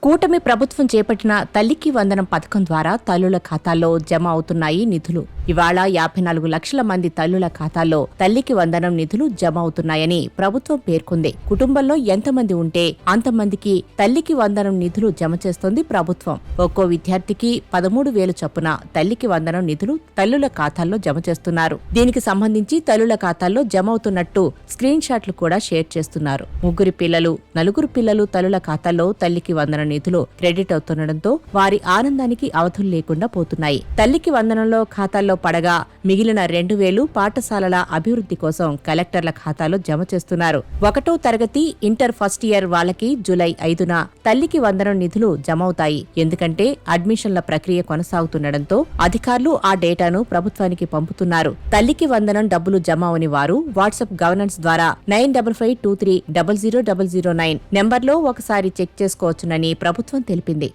కూటమి ప్రభుత్వం చేపట్టిన తల్లికి వందనం పథకం ద్వారా తల్లుల ఖాతాల్లో జమ అవుతున్నాయి నిధులు. ఇవాళ 54 లక్షల మంది తల్లుల ఖాతాల్లో తల్లికి వందనం నిధులు జమ అవుతున్నాయని ప్రభుత్వం పేర్కొంది. కుటుంబంలో ఎంతమంది ఉంటే అంతమందికి తల్లికి వందనం నిధులు జమ చేస్తోంది ప్రభుత్వం. ఒక్కో విద్యార్థికి 13,000 చొప్పున తల్లికి వందనం నిధులు తల్లుల ఖాతాల్లో జమ చేస్తున్నారు. దీనికి సంబంధించి తల్లుల ఖాతాల్లో జమ అవుతున్నట్టు స్క్రీన్ షాట్లు కూడా షేర్ చేస్తున్నారు. 3 పిల్లలు 4 పిల్లలు తల్లుల ఖాతాల్లో తల్లికి వందనం నిధులు క్రెడిట్ అవుతుండటంతో వారి ఆనందానికి అవధులు లేకుండా పోతున్నాయి. తల్లికి వందనంలో ఖాతాల్లో పడగా మిగిలిన 2,000 పాఠశాలల అభివృద్ధి కోసం కలెక్టర్ల ఖాతాలో జమ చేస్తున్నారు. 1వ తరగతి ఇంటర్ ఫస్ట్ ఇయర్ వాళ్ళకి జూలై 5న తల్లికి వందనం నిధులు జమ అవుతాయి. ఎందుకంటే అడ్మిషన్ల ప్రక్రియ కొనసాగుతుండటంతో అధికారులు ఆ డేటాను ప్రభుత్వానికి పంపుతున్నారు. తల్లికి వందనం డబ్బులు జమ అవని వారు వాట్సాప్ గవర్నెన్స్ ద్వారా 9552300009 నెంబర్లో ఒకసారి చెక్ చేసుకోవచ్చునని ప్రభుత్వం తెలిపింది.